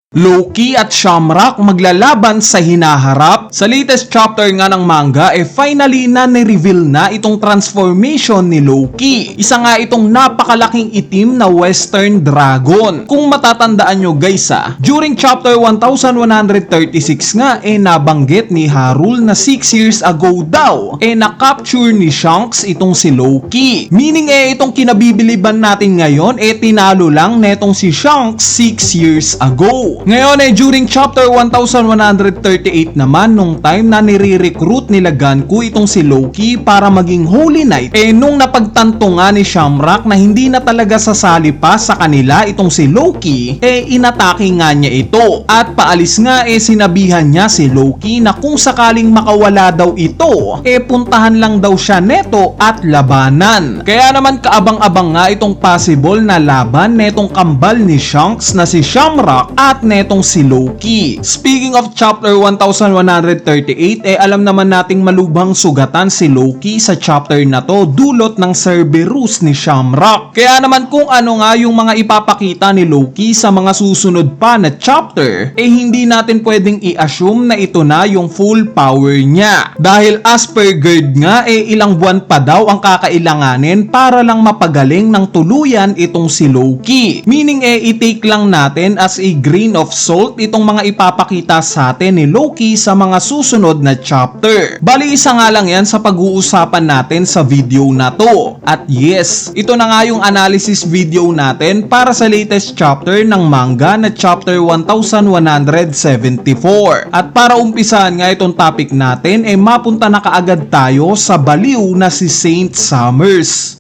Loki at Shamrock maglalaban sa hinaharap. Sa latest chapter nga ng manga, finally na ni-reveal na itong transformation ni Loki. Isa nga itong napakalaking itim na western dragon. Kung matatandaan nyo guys during chapter 1136 nga nabanggit ni Harul na 6 years ago daw na-capture ni Shanks itong si Loki. Meaning itong kinabibiliban natin ngayon tinalo lang netong si Shanks 6 years ago. Ngayon during chapter 1138 naman nung time na nire-recruit nila Ganku itong si Loki para maging Holy Knight nung napagtanto nga ni Shamrock na hindi na talaga sasali pa sa kanila itong si Loki inatake nga niya ito at paalis nga sinabihan niya si Loki na kung sakaling makawala daw ito puntahan lang daw siya neto at labanan. Kaya naman kaabang-abang nga itong possible na laban netong kambal ni Shanks na si Shamrock at netong si Loki. Speaking of chapter 1138 alam naman nating malubhang sugatan si Loki sa chapter na to dulot ng Cerberus ni Shamrock. Kaya naman kung ano nga yung mga ipapakita ni Loki sa mga susunod pa na chapter hindi natin pwedeng i-assume na ito na yung full power niya. Dahil as per Gerd nga ilang buwan pa daw ang kakailanganin para lang mapagaling ng tuluyan itong si Loki. Meaning i-take lang natin as a grain of salt itong mga ipapakita sa atin ni Loki sa mga susunod na chapter. Bali isa nga lang yan sa pag-uusapan natin sa video na to. At yes, ito na nga yung analysis video natin para sa latest chapter ng manga na chapter 1174. At para umpisahan nga itong topic natin mapunta na kaagad tayo sa baliw na si Saint Summers.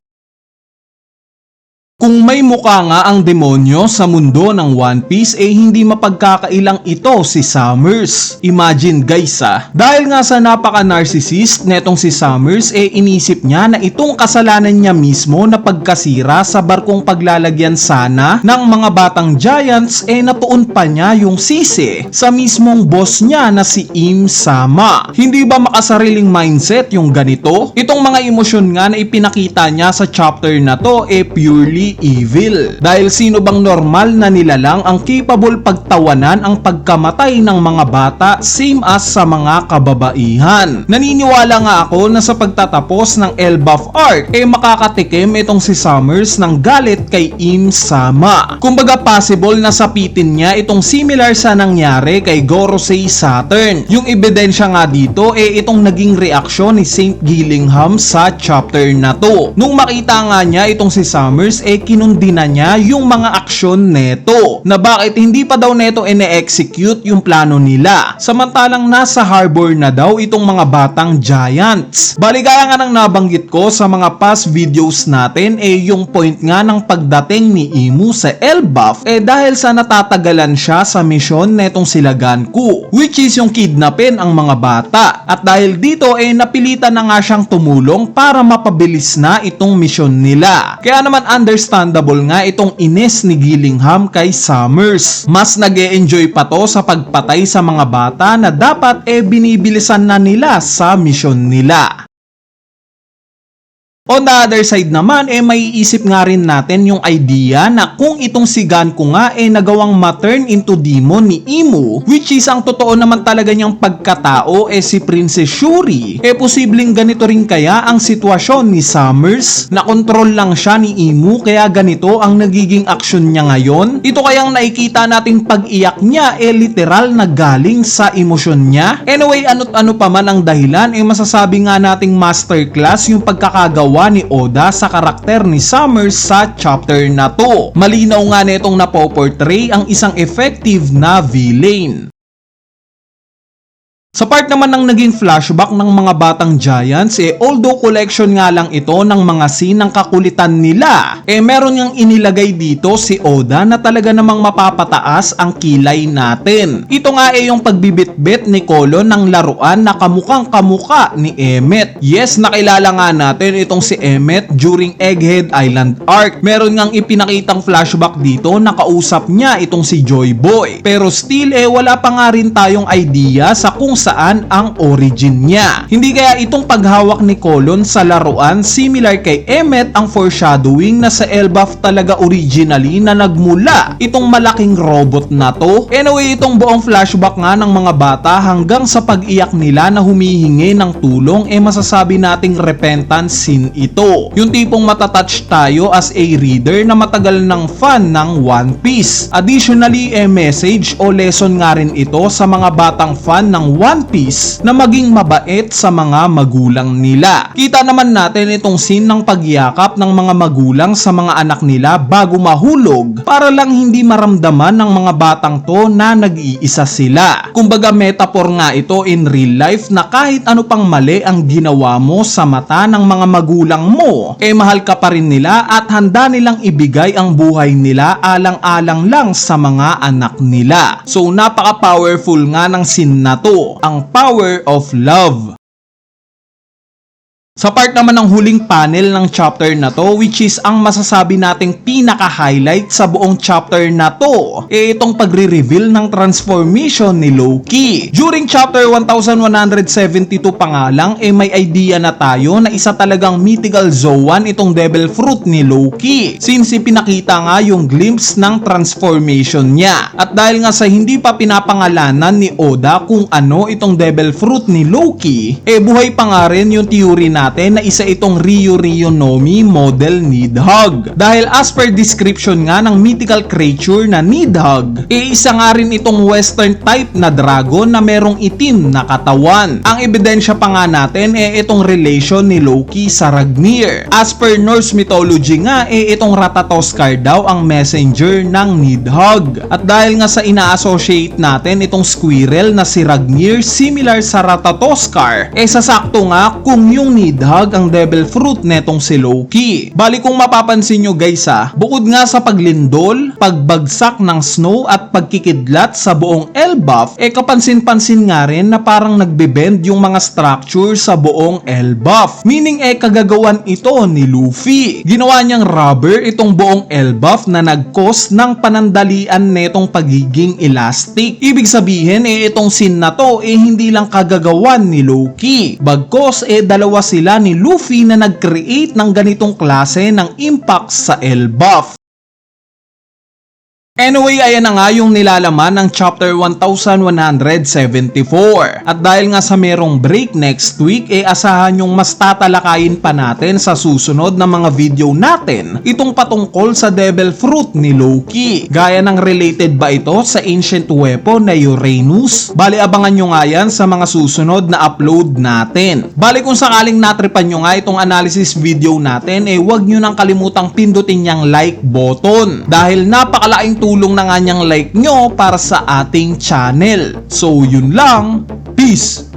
Kung may mukha nga ang demonyo sa mundo ng One Piece hindi mapagkakailang ito si Summers. Imagine guys dahil nga sa napaka-narcissist netong si Summers inisip niya na itong kasalanan niya mismo na pagkasira sa barkong paglalagyan sana ng mga batang giants natuon pa niya yung sisi sa mismong boss niya na si Im Sama. Hindi ba makasariling mindset yung ganito? Itong mga emosyon nga na ipinakita niya sa chapter na to purely evil. Dahil sino bang normal na nilalang ang capable pagtawanan ang pagkamatay ng mga bata same as sa mga kababaihan. Naniniwala nga ako na sa pagtatapos ng Elbaf arc makakatikim itong si Summers ng galit kay Im Sama. Kumbaga possible na sapitin niya itong similar sa nangyari kay Gorosei Saturn. Yung ebidensya nga dito itong naging reaksyon ni Saint Gillingham sa chapter na to. Nung makita nga niya itong si Summers kinundi na niya yung mga aksyon neto na bakit hindi pa daw neto ine-execute yung plano nila samantalang nasa harbor na daw itong mga batang giants. Bali kaya nga nang nabanggit ko sa mga past videos natin yung point nga ng pagdating ni Imu sa Elbaf dahil sa natatagalan siya sa misyon netong sila Ganku which is yung kidnapin ang mga bata at dahil dito napilitan na nga siyang tumulong para mapabilis na itong misyon nila. Kaya naman understandable nga itong inis ni Gillingham kay Summers. Mas nag-e-enjoy pa to sa pagpatay sa mga bata na dapat binibilisan na nila sa misyon nila. On the other side naman maiisip nga rin natin yung idea na kung itong si Ganku nga nagawang ma-turn into demon ni Imu which is ang totoo naman talaga niyang pagkatao si Princess Shuri posibleng ganito rin kaya ang sitwasyon ni Summers na control lang siya ni Imu kaya ganito ang nagiging aksyon niya ngayon. Ito kayang nakikita nating pag-iyak niya literal na galing sa emosyon niya. Anyway ano't ano pa man ang dahilan masasabi nga nating masterclass yung pagkakagawa ni Oda sa karakter ni Summers sa chapter na to. Malinaw nga netong napoportray ang isang effective na villain. Sa part naman ng naging flashback ng mga batang giants although collection nga lang ito ng mga scene ng kakulitan nila meron ngang inilagay dito si Oda na talaga namang mapapataas ang kilay natin. Ito nga yung pagbibitbit ni Kolo ng laruan na kamukhang kamuka ni Emmet. Yes, nakilala nga natin itong si Emmett during Egghead Island arc. Meron ngang ipinakitang flashback dito na kausap niya itong si Joy Boy. Pero still wala pa nga rin tayong idea sa kung saan ang origin niya. Hindi kaya itong paghawak ni Colon sa laruan similar kay Emmett ang foreshadowing na sa Elbaf talaga originally na nagmula itong malaking robot na to? Anyway, itong buong flashback nga ng mga bata hanggang sa pag-iyak nila na humihingi ng tulong masasabi nating repentance scene ito. Yung tipong matatouch tayo as a reader na matagal ng fan ng One Piece. Additionally, message o lesson nga rin ito sa mga batang fan ng One Piece na maging mabait sa mga magulang nila. Kita naman natin itong scene ng pagyakap ng mga magulang sa mga anak nila bago mahulog para lang hindi maramdaman ng mga batang to na nag-iisa sila. Kumbaga metaphor nga ito in real life na kahit ano pang mali ang ginawa mo sa mata ng mga magulang mo, mahal ka pa rin nila at handa nilang ibigay ang buhay nila alang-alang lang sa mga anak nila. So napaka-powerful nga ng scene na to, ang power of love. Sa part naman ng huling panel ng chapter na to, which is ang masasabi nating pinaka-highlight sa buong chapter na to, itong pagre-reveal ng transformation ni Loki. During chapter 1172 pa nga lang, may idea na tayo na isa talagang mythical Zoan itong devil fruit ni Loki. Since ipinakita nga yung glimpse ng transformation niya. At dahil nga sa hindi pa pinapangalanan ni Oda kung ano itong devil fruit ni Loki, buhay pa nga rin yung theory natin na isa itong Ryu Nomi model Nidhogg. Dahil as per description nga ng mythical creature na Nidhogg, isa nga rin itong western type na dragon na merong itim na katawan. Ang ebidensya pa nga natin itong relation ni Loki sa Ragnir. As per Norse mythology nga itong Ratatoskar daw ang messenger ng Nidhogg. At dahil nga sa ina-associate natin itong squirrel na si Ragnir similar sa Ratatoskar, sasakto nga kung yung Nidhogg ang devil fruit netong si Loki. Bali kung mapapansin nyo guys bukod nga sa paglindol, pagbagsak ng snow at pagkikidlat sa buong Elbaf, kapansin-pansin nga rin na parang nagbe-bend yung mga structure sa buong Elbaf. Meaning kagagawan ito ni Luffy. Ginawa niyang rubber itong buong Elbaf na nag-cause ng panandalian netong pagiging elastic. Ibig sabihin itong scene na to hindi lang kagagawan ni Loki. Bagkos dalawa sila ni Luffy na nag-create ng ganitong klase ng impact sa Elbaf. Anyway, ayan na nga yung nilalaman ng chapter 1174. At dahil nga sa merong break next week, asahan yung mas tatalakayin pa natin sa susunod na mga video natin itong patungkol sa devil fruit ni Loki. Gaya ng related ba ito sa ancient weapon na Uranus? Bali abangan nyo nga yan sa mga susunod na upload natin. Bali kung sakaling natripan nyo nga itong analysis video natin, huwag nyo nang kalimutang pindutin yung like button. Dahil napakalaking tulong na nga niyang like nyo para sa ating channel. So yun lang, peace!